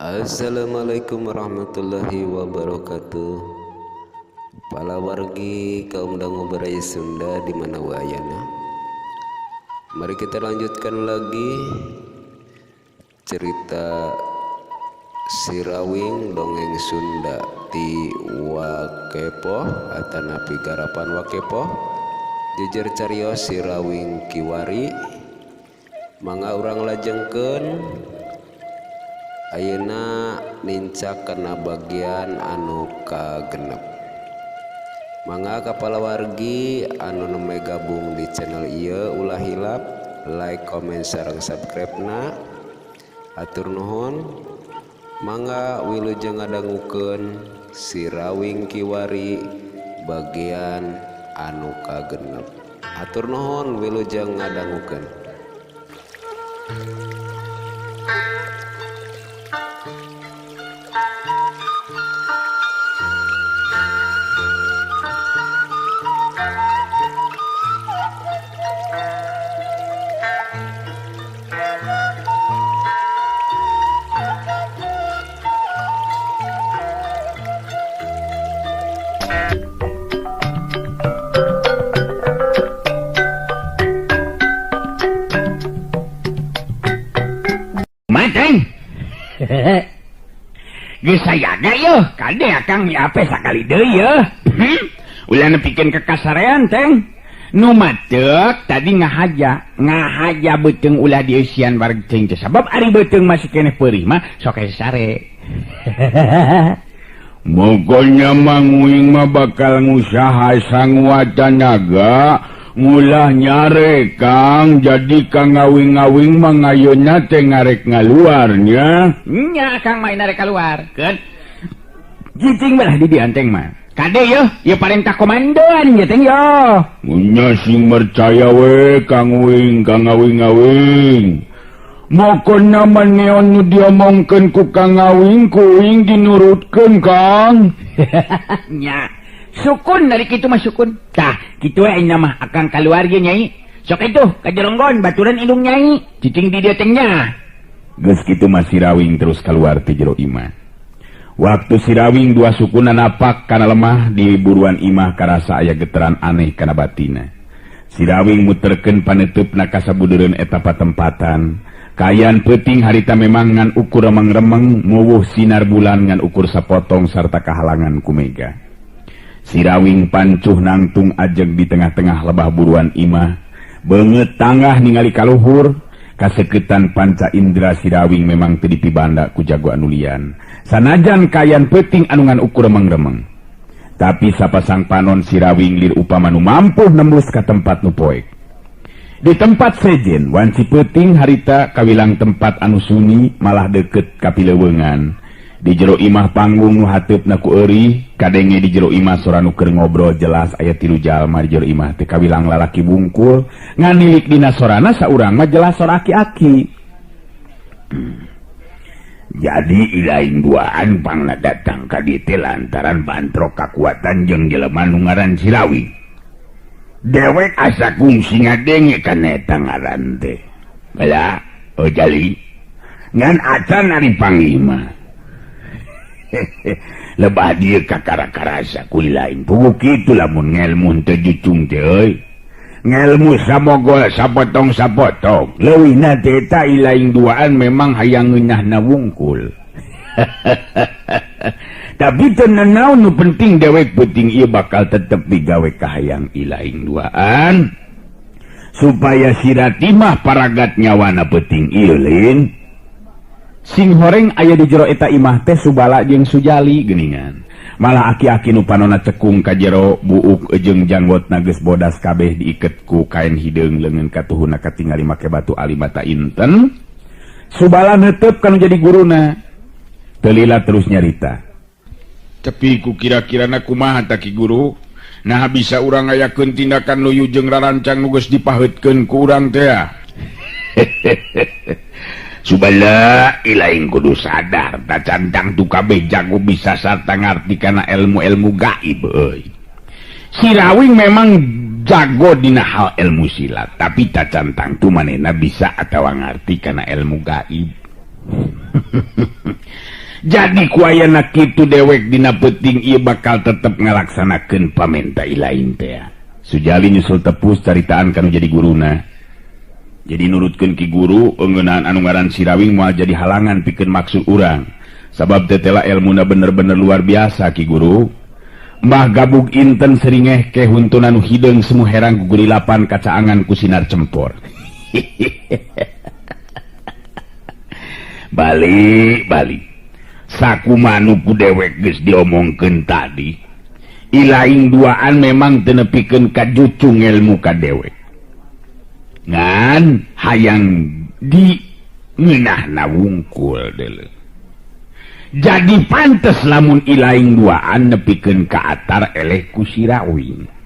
Assalamualaikum warahmatullahi wabarakatuh. Para wargi kaum dangu beraya Sunda di mana wayana. Mari kita lanjutkan lagi cerita Sirawing dongeng Sunda ti Wakepoh atanapi garapan Wakepoh. Jejer carios Sirawing Kiwari mangga urang lajengkeun. Ayeuna nincak kena bagian anu kagenep. Mangga kapala wargi anu neme gabung di channel ieu ulah hilap like, comment, sareng subscribe na. Atur nuhun. Mangga wilujeng ngadangukeun Sirawing Kiwari bagian anu kagenep. Atur nuhun wilujeng ngadangukeun. Mateng. Geus sayaga yeuh, kade akang miape sakali deui yeuh. Ulah nepikeun ke kasarean teng. Nu matek tadi ngahaja beuteung ulah dieusian wareg teuing teh sabab ari beuteung masih keneh peurih mah sok aya sare. Pokoknya manguing mah bakal ngusaha sanguatan naga ngulah nyare Kang, jadi Kang ngawing-ngawing mangayona teh ngarek ngaluarnya. Nya Kang main arek kaluar keun. Cicing belah di dianteng mah. Kade yeuh, ieu parentah komandoan ya teng yo. Munya sing percaya we Kang Wing, Kang ngawing-ngawing. Mokon naman neon nu diomongkeun ku Kang Ngawing, kuing dinurutkeun Kang. Nya. Sukun dari kitu mah sukun. Tah, kitu we ayeuna mah akang kaluar ge Nyai. Sok atuh kajeronggon baturan indung Nyai. Cicing di dieu teh nya. Geus kitu mah Sirawing terus keluar ti jero imah. Waktu Sirawing dua sukunan napak kana lemah di buruan imah karasa aya getaran aneh kana batina. Sirawing muterkeun paneteupna ka sabudeureuan eta patempatan. Kayan peuting harita memang ngan ukur remeng-remeng muwuh sinar bulan ngan ukur sapotong sarta kahalangan ku mega. Sirawing pancuh nangtung ajeg di tengah-tengah lebah buruan imah. Beungeut tanggah ningali kaluhur. Kaseketan panca indra Sirawing memang teu dipibanda ku jago anu lian. Sanajan kayan peuting anu ngan ukur remeng-remeng. Tapi sapasang panon Sirawing lir upama nu mampu nembus ka tempat nu poek. Di tempat sejen wanci peuting harita kawilang tempat anu sunyi malah deukeut ka pileuweungan. Di jero imah panggung nu hateupna ku eueuh, kadenge di jero imah sora nu keur ngobrol jelas aya 3 jalma di jero imah teh kawilang lalaki bungkul, ngan nilik dina sorana saurang mah jelas sora aki-aki. Jadi ilain duaan pangna datang ka dieu teh lantaran bantrok kakuatan jeung jelema nu ngaran Sirawing. Dewek asa kungsi ngadenge kana eta ngaran teh. Bala, jali. Ngan acan ari panglima. Lebah dia kakara-karasa kuli lain pugu kitu lamun ngelmu teu jucung teh euy. Ngelmu samogol sapotong-sapotong leuwihna teh eta ilaing duaan memang hayang ngeunahna wungkul. Tapi teu naon nu penting dewek peuting ieu bakal tetep digawe ka hayang ilaing duaan supaya sirati mah paragat nyawana peuting ieu lin. Sing horeng aya di jero eta imah teh Subala jeung Sujali geuningan. Malah aki-aki nu panonna cekung ka jero buuk jeung janggotna geus bodas kabeh diiket ku kain hideung leungeun katuhuna katingali make batu alimata inten. Subala neuteup kanu jadi guruna. Teu lila terus nyarita. Tapi ku kira-kirana kumaha ta Ki Guru? Nah bisa urang ngayakeun tindakan loyu jeung rarancang nu geus dipaheutkeun ku urang teh. Subala ilaing kudu sadar tacantang tu kabeh jago bisa sarta ngarti kana ilmu-ilmu gaib euy. Sirawing memang jago dina hal ilmu silat, tapi tacantang tu manehna bisa atawa ngarti kana ilmu gaib. jadi kuayana kitu dewek dina peuting ieu bakal tetep ngalaksanakeun pamenta ilaing teh. Sujali nyusul tepus caritaan kanu jadi guruna. Jadi nurutkeun ki guru eungeunaan anu ngaran Sirawing moal jadi halangan pikeun maksud urang. Sabab tetela ilmuna bener-bener luar biasa ki guru. Mbah Gabug Inten seringeh ke huntun anu hideung semu herang gugurilapan kacaangan ku sinar cempor. Balik sakumaha ku dewek geus diomongkeun tadi ilaing duaan memang teu nepikeun ka jucung ilmu ka dewek ngan hayang di ngeunahna wungkul deuleu. Jadi pantes lamun ilaing duaan nepikeun ka atar eleh ku Sirawing.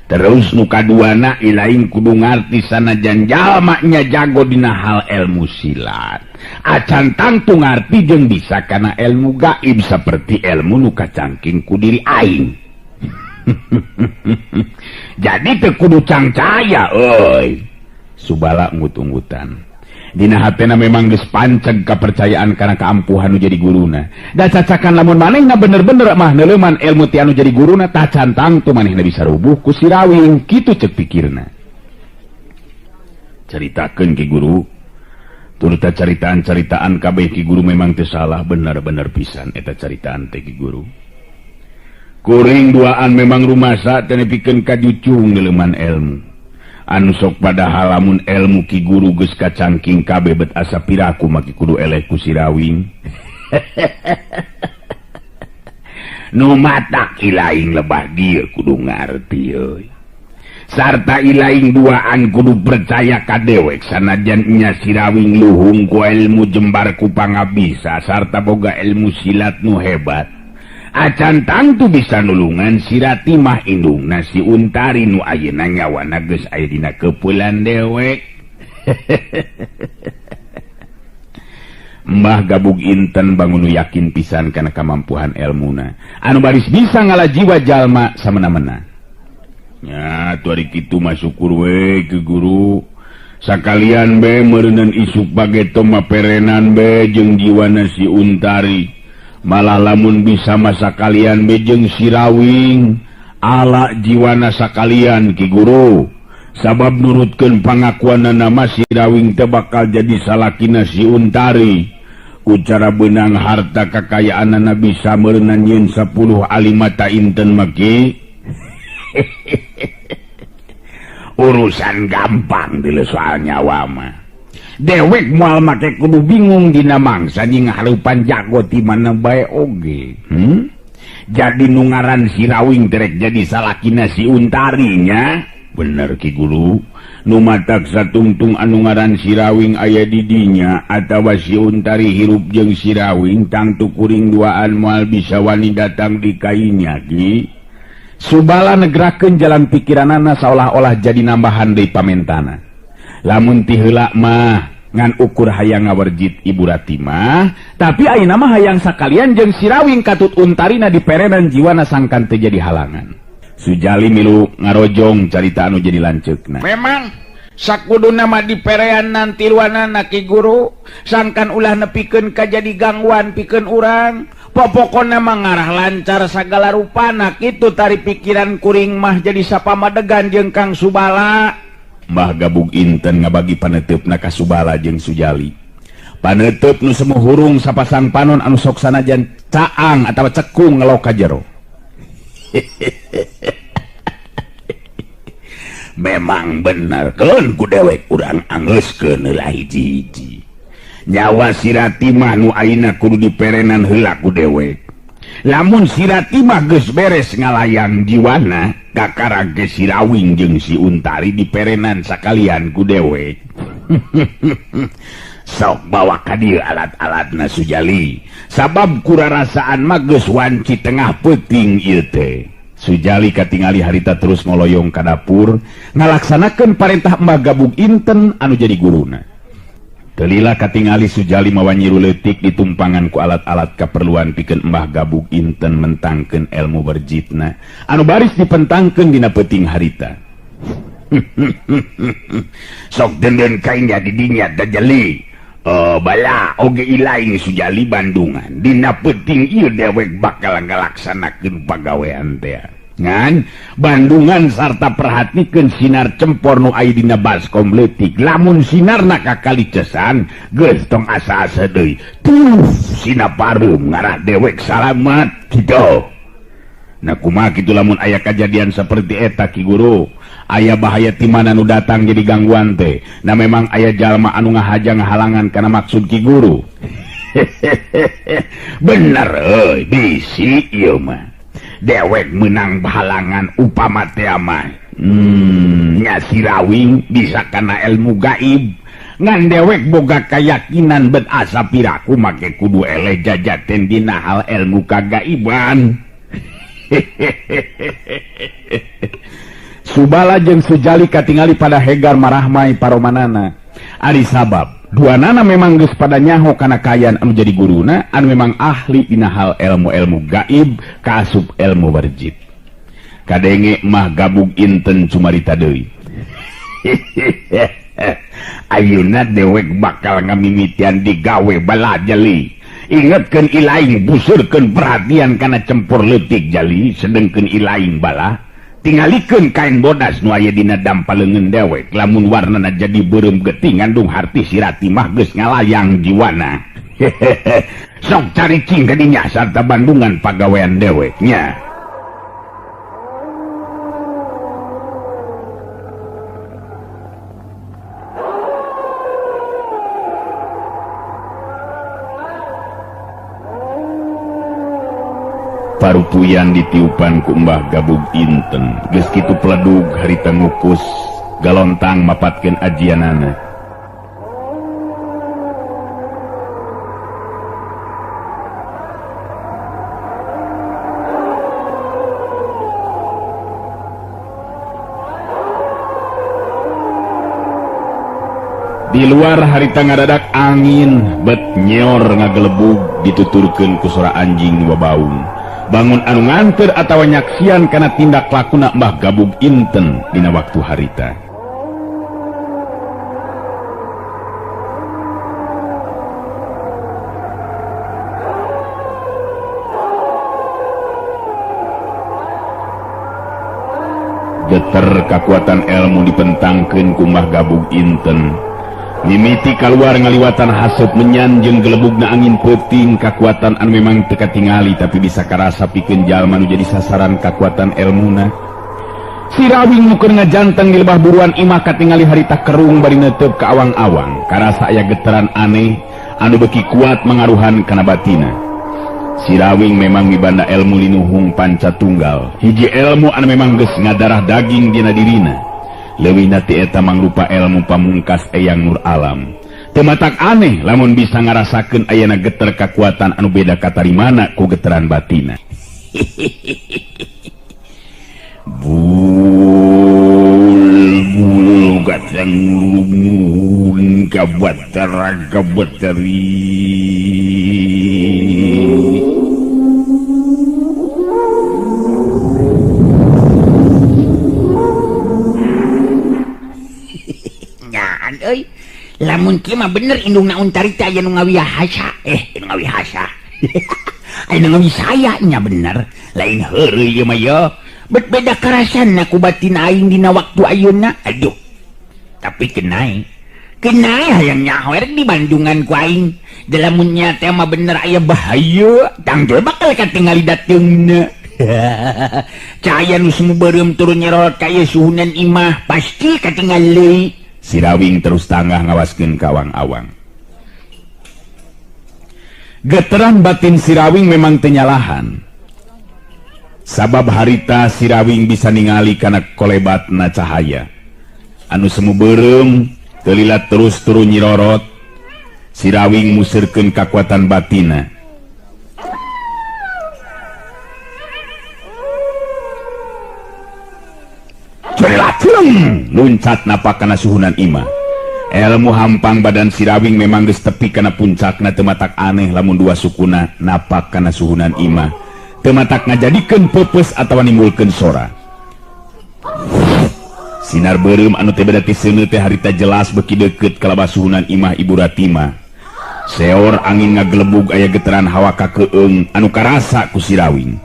Terus nu kaduana ilaing kudu ngarti sanajan jalma nya jago dina hal ilmu silat. Acan tangtu ngarti jeung bisa kana ilmu gaib seperti ilmu nu kacangking ku diri aing. Jadi teu kudu cangcaya euy. Subala ngut-ungutan. Dina hatena memang geus panceg kapercayaan kana kaampuhan nu jadi guruna. Da cacakan lamun manehna bener-bener mah neuleuman ilmu ti anu jadi guruna tah cantang tu manehna bisa rubuh ku Sirawing kitu ceuk pikirna. Caritakeun ki guru. Turut caritaan-caritaan kabeh ki guru memang teu salah bener-bener pisan eta caritaan teh ki guru. Kuring duaan memang rumasa teu nepikeun ka jucung neuleuman ilmu. Anu sok padahal lamun ilmu ki guru geus kacangking kabeh bet asa piraku maki kudu eleh ku Sirawing. Nu matak ilaing lebah dieu kudu ngarti euy. Sarta ilaing duaan kudu percaya ka dewek sanajan nya Sirawing luhung ku ilmu jembar ku pangabisa sarta boga ilmu silat nu hebat. Acan tangtu bisa nulungan si Ratimah indungna si Untari nu ayeuna nyawana geus aya dina keupelan dewek. Mbah Gabug Inten bangun yakin pisan kana kamampuhan ilmuna anu baris bisa ngalajiwa jalma samena-mena. Nya tu ari kitu mah syukur we ke guru. Sakalian be meureunneun isuk bageto maperenan be jeung jiwana si Untari. Malah lamun bisa masa kalian bejeng Sirawing ala jiwana sakalian ki guru sabab nurutkeun pangakuanna nama Sirawing teh bakal jadi salakina si Untari ku cara beunang harta kekayaanna bisa meureunna nyieun 10 alimata inten maki urusan gampang deuleu soal nyawa mah. Dewek moal make kudu bingung dina mangsa nying hareupan jago ti mana bae oge. Jadi nu ngaran Sirawing terek jadi salakina si Untari nya. Bener ki guru. Nu matak satungtung anu ngaran Sirawing aya di dinya atawa si Untari hirup jeung Sirawing tangtu kuring duaan moal bisa wani datang di kainya ki. Subala negrakeun jalan pikiranana seolah-olah jadi nambahan deui pamentana. Lamun ti heula mah ngan ukur hayang ngawerjit Ibu Ratimah, tapi ayeuna mah hayang sakalian jeung Sirawing katut Untarina diperenan jiwana sangkan teu jadi halangan. Sujali milu ngarojong carita anu jadi lanceukna. Memang sakuduna mah dipereanan tiluanana ki guru, sangkan ulah nepikeun ka jadi gangguan pikeun urang. Popokona mah ngarah lancar sagala rupana kitu tari pikiran kuring mah jadi sapamadegan jeung Kang Subala. Mbah Gabug Inten ngabagi paneteupna ka Subala jeung Sujali. Paneuteuk nu semu hurung sapasang panon anu sok sanajan caang atawa cekung ngelok ka jero. Memang bener keun ku dewek urang anggeuskeun heula hiji-hiji. Nyawa si Ratimah nu ayeuna kudu diperenan heula ku dewek. Lamun si Ratimah geus beres ngalayang jiwana kakara ge Sirawing jeung si Untari diperenan sakalian ku dewek. Sok bawa ka dieu alat-alatna Sujali sabab kurarasaan mah geus wanci tengah peuting ieu teh. Sujali katingali harita terus ngoloyong ka dapur ngalaksanakeun parentah Mbah Gabug Inten anu jadi guruna. Telila katingali Sujali mawa nyiru leutik ditumpangan ku alat-alat kaperluan pikeun Mbah Gabug Inten mentangkeun ilmu berjitna anu baris dipentangkeun dina peuting harita. Sok denden kainnya di dinya da jeli Oh bala oge ilaing sujali Bandungan dina penting ieu dewek bakal ngalaksanakeun pagawean teh ngan Bandungan sarta perhatikeun sinar cempor nu aya dina baskom leutik lamun sinarna kakalicesan geus tong asa-asa deui sina pareum ngarah dewek salamet kitu. Nah kumaha kitu lamun aya kejadian seperti eta Ki Guru aya bahaya ti mana nu datang jadi gangguan teh nah memang aya jalma anu ngahaja ngahalangan kana maksud Ki Guru. Bener euy bisi ieu mah dewek menang halangan upama teh mah nya Sirawing bisa kana ilmu gaib ngan dewek boga keyakinan bet asa piraku make kudu eleh jajaten dina hal ilmu kagaiban. Subala jeung Sujali katingali pada hegar marahmai paromanana ari sabab duanana memang geus pada nyaho kana kayan anu jadi guruna anu memang ahli dina hal ilmu-ilmu gaib kaasup ilmu warjib kadenge mah gabug inten cumarita deui. Ayeuna dewek bakal ngamimitian digawe bala jeli ingetkeun ilaing busurkeun perhatian kana cempur leutik jali sedengkeun ilaing bala tingalikeun kain bodas nu aya dina dampaleungeun dewek lamun warnana jadi beureum geuting ngandung harti sirati mah geus ngalayang jiwana. Sok caricing ka dinya sarta Bandungan pagawean dewek nya. Parupuyan ditiupan ku Mbah Gabug Inten geus kitu peledug harita ngukus galontang mapatkeun ajianana. Di luar harita ngadadak angin bet nyor ngagelebug dituturkeun ku suara anjing wabaung bangun anu nganter atawa nyaksian kana tindak lakuna Mbah Gabug Inten dina waktu harita. Geter kakuatan ilmu dipentangkeun ku Mbah Gabug Inten mimiti keluar ngaliwatan haseup menyan jeung gelebugna angin peuting kakuatan anu memang teu katingali tapi bisa karasa pikeun jalma nu jadi sasaran kakuatan ilmuna. Sirawing nu keur ngajanteng di lebah buruan imah katingali harita kerung bari neuteub ka awang-awang karasa aya geteran aneh anu beuki kuat mangaruhan kana batina. Sirawing memang mibanda ilmu linuhung pancatunggal hiji ilmu anu memang geus ngadarah daging dina dirina. Leuwihna ti eta mangrupa ilmu pamungkas Eyang Nur Alam. Teu matak aneh lamun bisa ngarasakeun ayana geter kakuatan anu beda katarimana ku geteran batina. Bul gatang ngurung kabatara kabatari. Lamun kieu mah bener indung naon carita aya nu ngawihasa nu ngawihasa aya nu ngawisaya nya bener lain heureuy ieu mah ya bet beda karasanna ku batin aing dina waktu ayeuna aduh tapi kenai hayang nyaho erek di Bandungan ku aing da lamun nya teh mah bener aya bahaya tangteu bakal katingali dateungna. Cahaya nu semu beureum turun nyerot ka ieu suhunan imah pasti katingali. Sirawing terus tanggah ngawaskeun ka awang-awang. Geteran batin Sirawing memang tenyalahan. Sabab harita Sirawing bisa ningali kana kolebatna cahaya. Anu semu beureum teu lilat terus turun nyirorot. Sirawing museurkeun kakuatan batina. Luncat napak kana suhunan imah. Ilmu hampang badan Sirawing memang geus tepi kana puncakna teu matak aneh lamun dua sukuna napak kana suhunan imah. Teu matak ngajadikeun peupeus atawa nimbulkeun sora. Sinar beureum anu teh beda ti seuneu teh harita jelas beuki deukeut ka labah suhunan imah Ibu Ratima. seor angin ngagelebug aya getaran hawa kakeung anu karasa ku Sirawing.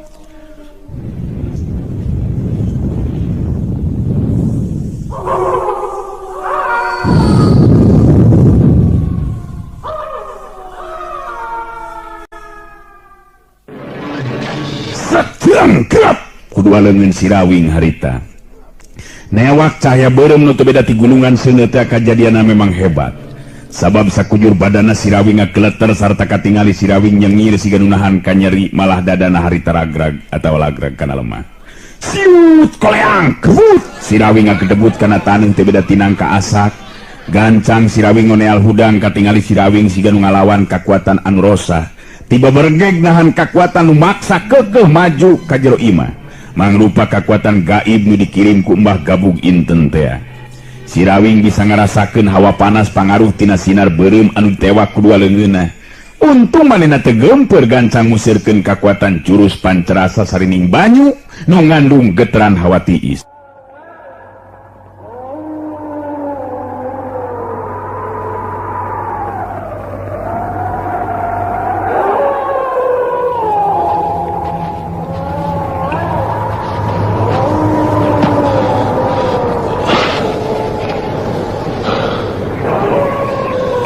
Setengkap kudua leungeun Sirawing harita. Newak cahaya beureum nu teu beda ti gulungan seuneu teh kajadianna memang hebat. Sabab sakujur badana Sirawing ngageleter sarta katingali Sirawing nyengir siga nu nahan ka nyeri malah dadana harita ragrag atawa lagrag kana lemah. Siut koleang kebut Sirawing ngagedebut kana taneuh teu beda tinang ka asak. Gancang Sirawing ngoneal hudang katingali Sirawing siga nu ngalawan kakuatan anu rosah. Tiba bergeg nahan kakuatan nu maksa kekeh maju ka jero imah. Mangrupa kakuatan gaib nu dikirim ku Mbah Gabug Inten teh. Sirawing bisa ngarasakeun hawa panas pangaruh tina sinar beureum anu tewak kudua leungeunna. Untung manehna teu geumpeur gancang ngusirkeun kakuatan jurus pancerasa sarining banyu nu ngandung getaran hawa tiis.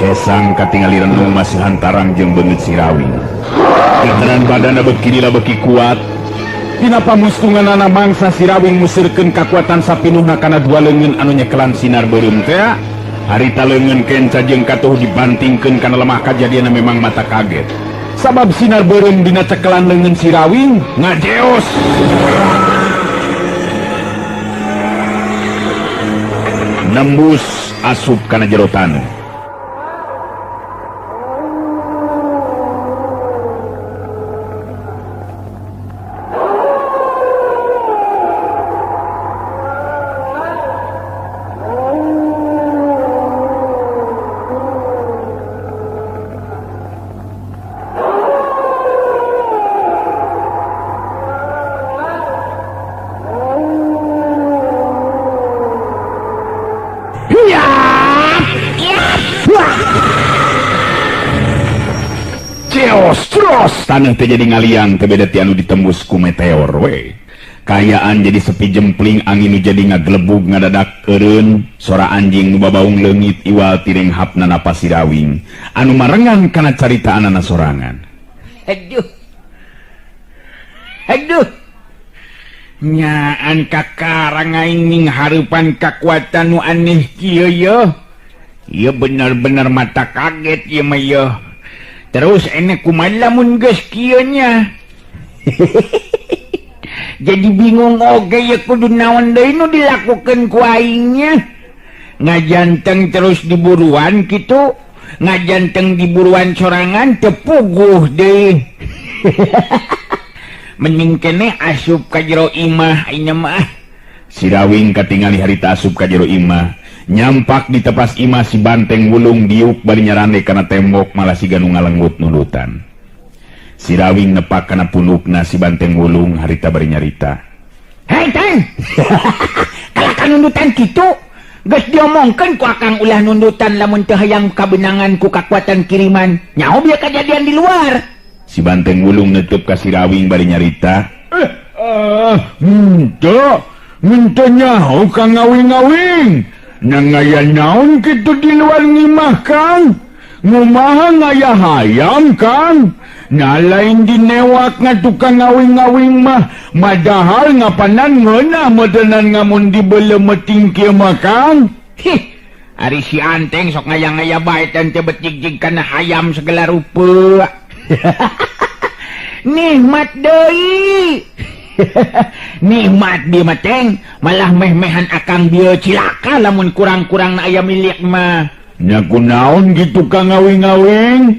Kesang katingali renung masih hantarang jeung beungeut Sirawing. Getaran badana beuki beuki kuat. Dina pamustunganana mangsa Sirawing musirkeun kakuatan sapinuhna kana dua leungeun anu nyekelan sinar beureum teh. Harita leungeun kenca jeung katuh dibantingkeun kana lemah kajadianna memang mata kaget. Sabab sinar beureum dina cekelan leungeun Sirawing ngajeos. Nembus asup kana jero taneuh. Tanah teh jadi ngaliang teu beda ti anu ditembus ku meteor we. Kayaan jadi sepi jempling angin nu jadi ngaglebug ngadadak eureun sora anjing nu babaung leungit iwal tireng hapna napas Sirawing anu marengan kana caritaanana sorangan. Aduh nyaan kakarang aing ning hareupan kakuatan nu aneh kieu yeuh. Ieu bener-bener mata kaget ieu mah yeuh. Terus enek kumaha lamun geus kieu nya. Jadi bingung oge ya kudu naon deui nu dilakukeun ku aing nya. Ngajanteng terus diburuan kitu, ngajanteng diburuan sorangan teu puguh deui. Mending kene asup ka jero imah ayeuna mah. Sirawing katingali harita asup ka jero imah. Nyampak di tepas imah si Banteng Wulung diuk bari nyarande kana tembok malah siga nu ngalenggut nulutan. Sirawing nepak kana punukna si Banteng Wulung harita bari nyarita. Hei Teng, kalahkan nundutan kitu, geus diomongkeun ku akang ulah nundutan lamun teu hayang kabenangan ku kakuatan kiriman. Nyaho bieu kajadian di luar. Si Banteng Wulung neutup ka Sirawing bari nyarita. Henteu nyaho ka ngawing-ngawing. Nangayan naon kitu di luar ngimah Kang. Ngumaha ngaya hayam Kang. Nalain dinewak nga tukang ngawing-ngawing mah. Madahal ngapanan ngeunah modenan ngamun dibeleumeting kieu mah Kang. Ari si Anteng sok ngaya-ngaya bae teh betig-jig kana hayam segala rupa. Nikmat deui. Nikmat dia mateng malah meh-mehan akang dia cilaka lamun kurang-kurang na aya milik mah. Nya kunaon gitu ka ngawing-ngawing?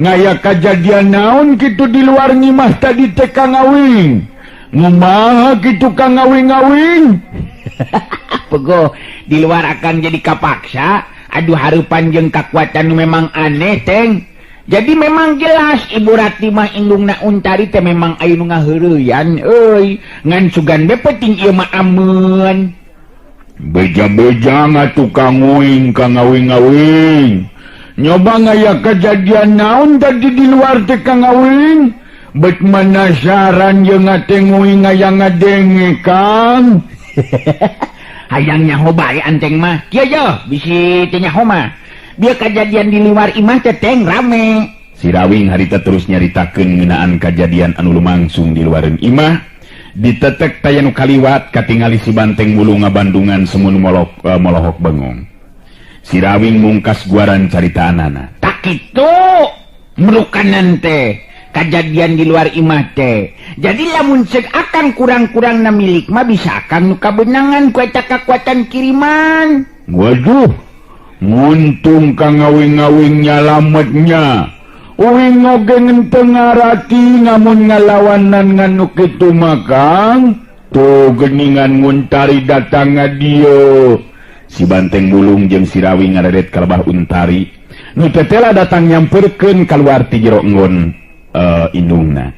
Ngaya kajadian naon gitu di luar ngimah tadi teh ka ngawing? Ngumaha gitu ka ngawing-ngawing? Pego di luar akan jadi kapaksa. Aduh hareupan jeung kakuatan memang aneh Teng. Jadi memang jelas Ibu Rati mah indungna untari teh memang aya nu ngaheureuyan euy. Ngan sugan be penting ieu mah aman. Beja-beja ngatu ka ngawing-ngawing. nyoba ngaya kejadian naon tadi di luar teh Kang Awing? Bet manasaran jeung ngateng ngaya ngadenge Kang. Hayang nyaho bae anteng mah. Kieu yo bisi teh nyaho mah. Biar kejadian di luar imah teh teng rame. Si Rawing harita terus nyaritakeun ngeunaan kejadian anu lumangsung di luareun imah. Ditetek tayanu kaliwat katingali si Banteng Bulu ngabandungan semun molohok bengong. Si Rawing mungkas guaran caritaanana. Tak kitu merukanan teh kejadian di luar imah teh. Jadi lamun ceuk akan kurang-kurang na milik mah bisa akan nu kabenangan ku eta kakuatan kiriman. Waduh, nguntung Kang Awing-awing nyalametnya. Uing oge ngenteng ngarati namun ngalawanan nganu kitu mah Kang. Tuh geningan nguntari datang dia. Si Banteng Bulung jeung si Rawing ngaredet ka lebah Untari. Nu tetela datang nyamperkeun kaluar ti jero enggon indungna.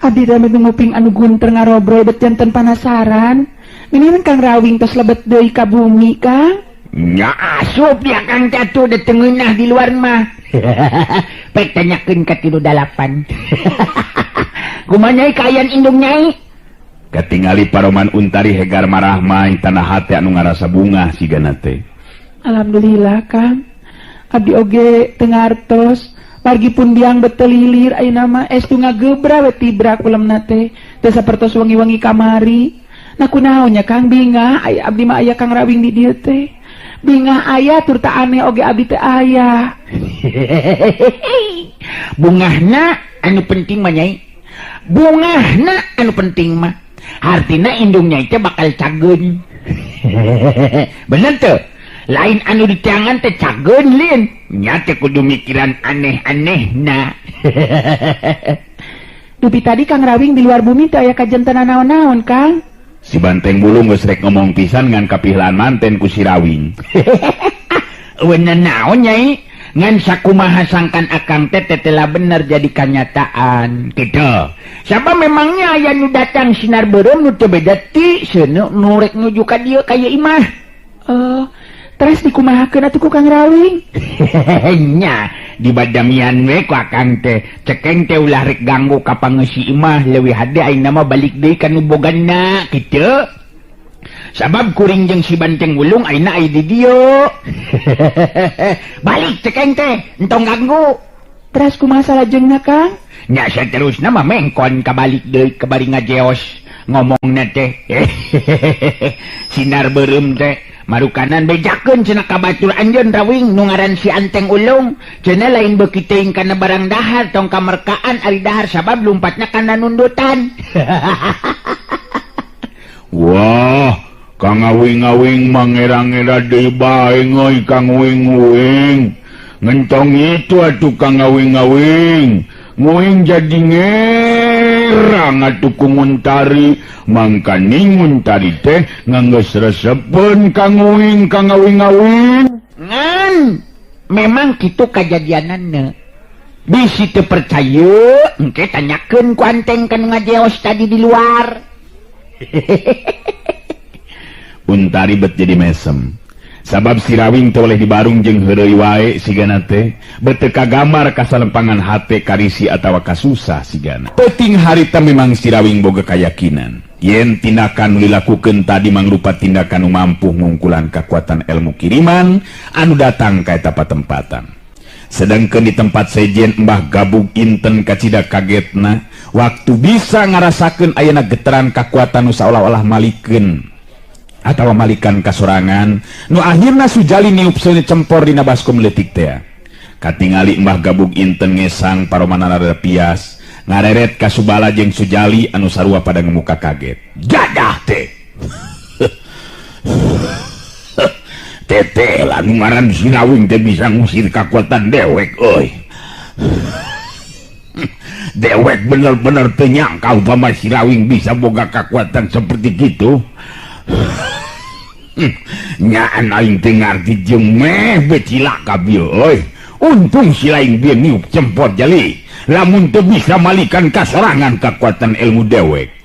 Abdi rame nguping anu gunter ngarobrol bet janten panasaran. Minian Kang Rawing tos lebet deui ka bumi Kang. Nya asup ya Kang Catu de tengeunah di luar mah. Pek tanyakeun ka 38. Kumaha nyai kaayaan indung nyai? Katingali Paroman Untari hegar marah main tanah hate anu ngarasa bunga sigana teh. Alhamdulillah Kang. Abdi oge teu ngartos. Pargi pun biang betelilir ayeuna mah estu ngagebra we tibra kulemna teh. Teu sapertos wengi-wengi kamari. Nah kunaon nya Kang bingah aya abdi mah aya Kang Rawing di dieu teh. Bingah aya tur teu aneh oge abdi teh aya. Bungahna anu penting mah nyai. Bungahna anu penting mah. Artina indung nyai teh bakal cageun. Bener teu? Lain anu ditiangan teh cageun lin. Nya teh kudu mikiran aneh-anehna. Dupi tadi Kang Rawing di luar bumi teh aya kajentenan naon-naon Kang. Si Banteng Bulu geus rek ngomong pisan ngan kapihlaan manten ku si Rawing. Weuna naon nyai? Ngan sakumaha sangkan akang teh telah bener jadi kenyataan. Kitu. Siapa memangnya aya nu datang sinar beureum nu teu beda ti seuneu nu rek nuju ka dieu kaya imah. Terus dikumahakeun atuh ku Kang Rawing? Nya di badamian we ku akang teh cekeng teh ulah rek ganggu ka pangeusi imah leuwih hade ayeuna mah balik deui ka nu boganna kitu. Sabab kuring jeung si Banteng Bulung ayeuna aya di dieu. Balik cekeng teh entong ganggu. Terus kumaha salajengna Kang? Nya saterusna mah mengkon kabalik deui ka bari ngajeos ngomongna teh. Sinar beureum teh marukanan bejakeun cenah ka batur anjeun Rawing nu ngaran si Anteng Ulung. Cenah lain beuki teuing kana barang dahar tong kamerkaan ari dahar sabab lumpatna kana nundutan. Wah, Kang Awing-awing mangira-ngira deui bae ngeuy Kang Wing-wing. Ngentong itu atuh Kang Awing-awing. Nguing jadi ngerang atuh ku Nguntari. Mangkani Nguntari teh nganggeus resepeun Kang Wing, Kang Awing-awing. Ngan, memang kitu kajadianana. Bisi teu percaya, engke tanyakeun ku Anteng kan ngajeos tadi di luar. Untari bet jadi mesem. Sabab si Rawing teh oleh dibarung jeung heureuy wae sigana teh bet teu kagamar kasalempangan hate karisi atawa kasusah sigana. Penting harita memang si Rawing boga kayakinan yen tindakan nu dilakukeun tadi mangrupa tindakan nu mampu ngungkulan kakuatan ilmu kiriman anu datang ka eta patempatan. Sedangkeun di tempat sejen Mbah Gabug inten kacida kagetna waktu bisa ngarasakeun ayeuna getaran kakuatan nu saolah-olah malikeun atawa malikan kasorangan nu akhirna Sujali niupseun cempor dina baskom leutik teh. Katingali Mbah Gabug inten ngesang paromanana rada pias ngareret ka Subala jeung Sujali anu sarua pada ngemuka kaget. Jadah teh. Teteh lah nu ngaran si Rawing teh bisa ngusir kakuatan dewek euy. Dewek bener-bener teu nyangka upama si Rawing bisa boga kakuatan seperti kitu. Nyaan aing teh ngarti jeung meh becilaka bieu euy. Untung si lain bieu niup cempor jali. Lamun teu bisa malikan kasorangan kakuatan ilmu dewek.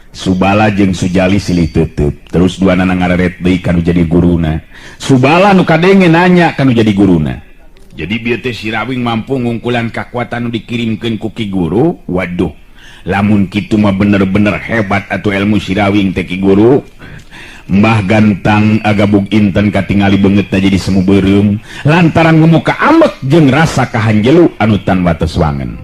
Subala jeung Sujali silih teuteub. Terus duanana ngareret deui kanu jadi guruna. Subala nu kadenge nanya kanu jadi guruna. Jadi bieu teh Sirawing mampu ngungkulan kekuatan nu dikirimkeun ku Ki Guru. Waduh, lamun kitu mah bener-bener hebat atuh ilmu Sirawing teh Ki Guru. Mbah Gantang agabug inten katingali beungeutna jadi semu beureum lantaran ngemuka ambek jeung rasa kahanjelu anu tan wates wangen.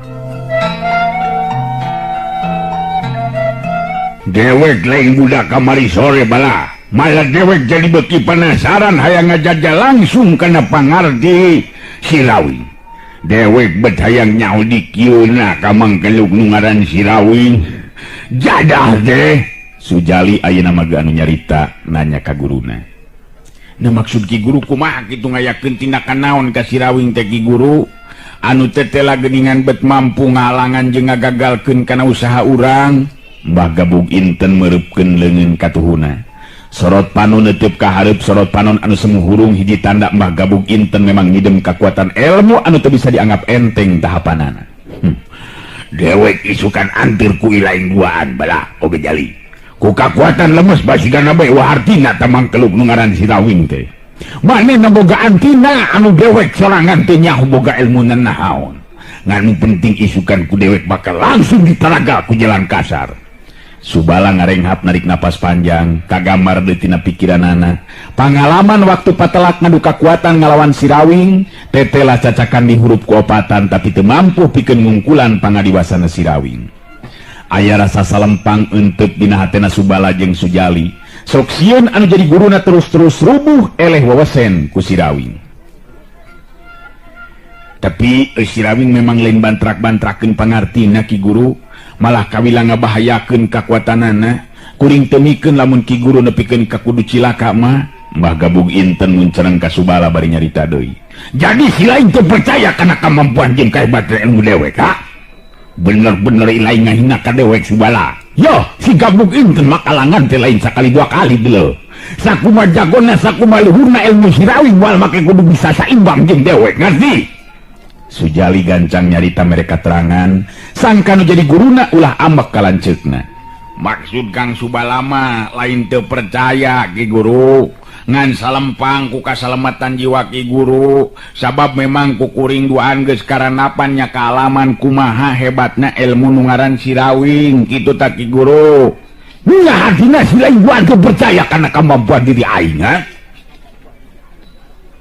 Dewek lain budak kamari sore bala, malah dewek jadi beki penasaran hayang ngajajal langsung kana pangarti Sirawing. Dewek bet hayang nyaho di kieuna ka mangkeluk nu ngaran Sirawing. Jadah deh. Sujali ayeuna mah anu nyarita nanya ka guruna. Nah maksud Ki Guru kumaha kitu ngayakeun tindakan naon ka Sirawing teh Ki Guru? Anu teh tela geuningan bet mampu ngalangan jeung ngagagalkeun kana usaha urang. Mbah Gabug Inten meureupeun leungeun ka tuhuna. Sorot panon neuteup ka hareup sorot panon anu semu hurung hiji tanda Mbah Gabug Inten memang ngidem kakuatan ilmu anu teu bisa dianggap enteng tahapanana. Dewek isukan antir ku ilaing duaan bala oge jali. Ku kakuatan lemes basigana bae wahartina tamang keluk nu ngaran Sirawing teh. Manehna boga antina anu dewek sorangan teh nyaho boga ilmu naon. Nganu penting isukan ku dewek bakal langsung ditaragal ku jalan kasar. Subala ngarenghap narik napas panjang kagambar deui tina pikiranana pangalaman waktu patelak ngadu kakuatan ngalawan Sirawing tetela cacakan di huruf kuopatan tapi teu mampu pikeun ngungkulan pangadiwasana Sirawing. Aya rasa salempang eunteup dina hatena Subala jeung Sujali sok sieun anu jadi guruna terus-terus rubuh eleh wewesen ku Sirawing. Tapi Sirawing memang lain bantrak-bantrakeun pangartina Ki Guru, malah kawila ngabahayakeun kakuatanana. Kuring teu mikeun lamun Ki Guru nepikeun ka kudu cilaka mah. Mbah Gabug Inten muncereng ka Subala bari nyarita deui. Jadi si lain teu percaya kana kemampuan jeung kahebatan ilmu dewek, ha? Bener-bener ilaing ngahina ka dewek Subala. Yo, si Gabug Inten mah kalangan teh lain sakali dua kali deuleu. Sakumaha jagona sakumaha luhurna ilmu Sirawing wal make kudu bisa saimbang jeung dewek, ngerti? Sujali gancang nyarita mereka terangan sangka nu jadi guruna ulah ambek kalanceukna. Maksud Kang Subala mah lain teu percaya Ki Guru ngan salempang ku kasalamatan jiwa Ki Guru sabab memang ku kuring duaan geus karanapan nya kaalaman kumaha hebatna ilmu nu ngaran Sirawing kitu ta Ki Guru. Nya hatina si lain duaan teu percaya kana kemampuan diri aing, ha?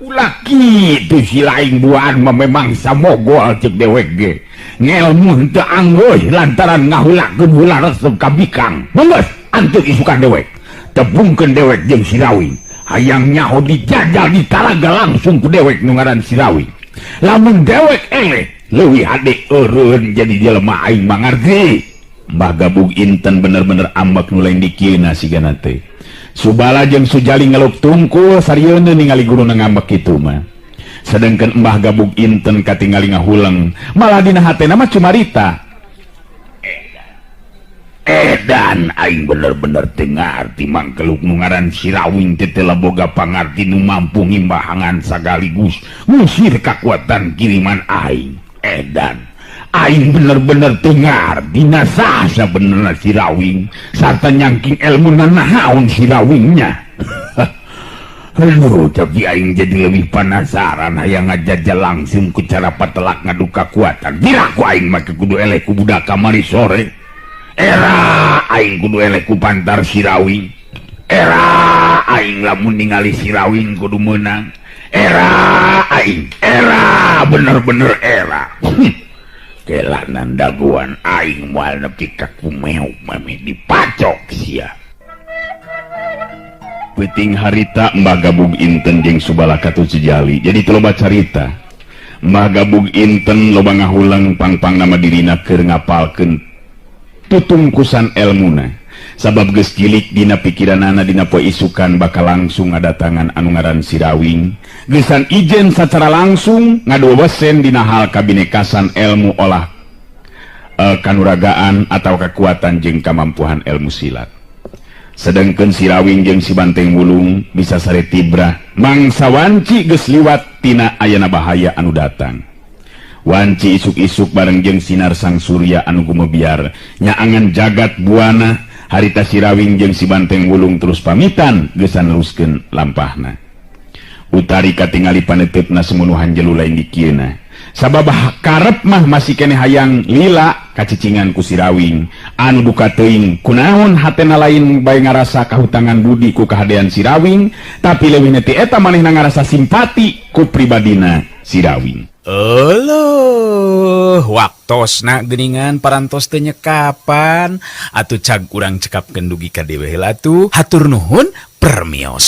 Ulah kitu si laing duaan mah memang samogol cek dewek ge. Ngelmu teu anggoy lantaran ngahulakeun heula resep ka bikang. Manggeus antuk isukan dewek. Tepungkeun dewek jeung Sirawing. Hayang nyaho dijajal ditaraga langsung ku dewek nu ngaran Sirawing. Lamun dewek eleh leuwih hade eureun jadi jelema aing mangarti. Mbah Gabug Inten bener-bener ambek nu lain dikieuna sigana teh. Subala jeung Sujali ngeluk tungkul sarieuna ningali guruna ngambek kitu mah. Sedengkeun Mbah Gabug Inten katingali ngahuleng malah dina hatena mah cumarita. Edan aing bener-bener teu ngarti mangkeluk nu ngaran Sirawing teh teh boga pangarti nu mampu ngimbahangan sagaligus ngusir kakuatan kiriman aing. Edan aing bener-bener dengar dina saha benerna Sirawing sarta nyangking ilmu naon Sirawingnya. Aduh, tapi aing jadi lebih penasaran hayang ngajajal langsung ku cara patelak ngadu kakuatan. Diraku aing make kudu eleh ku budak kamari sore. Era aing kudu eleh ku pantar Sirawing. Era aing lamun ningali Sirawing kudu meunang. Era aing, era bener-bener era. Kelanan daguan aing moal nepi ka kumeho mami dipacok sia. Peuting harita Mbah Gabug Inten jeung Subala katu Sujali. Jadi teu loba carita. Mbah Gabug Inten loba ngahulang pang-pang nama dirina keur ngapalkeun tutungkusan elmuna. Sabab geus cilik dina pikiranana dina poe isukan bakal langsung ngadatangan anu ngaran Sirawing. Geusan ijen sacara langsung ngaduwesen dina hal kabinekasan ilmu olah kanuragaan atau kekuatan jeung kamampuan ilmu silat. Sedengkeun Sirawing jeung si Banteng Wulung bisa sare tibrah mangsa wanci geus liwat tina ayana bahaya anu datang. Wanci isuk-isuk bareng jeung sinar sang surya anu gumebiar nyaangan jagat buana. Harita Sirawing jeung si Banteng Wulung terus pamitan geus neruskeun lampahna. utari katingali panetipna semunuhan jelu lain di kieuna. Sababah karep mah masih kene hayang lila kacicingan ku si Rawing. Anu duka teuing kunaon hatena lain bae ngarasa kahutangan budi ku kahadean si Rawing, tapi leuwih ti eta manehna ngarasa simpati ku pribadina si Rawing. Waktosna geuningan parantos teu nyekapan atuh cag urang cekapkeun dugi ka dewe heula atuh. Hatur nuhun, permios.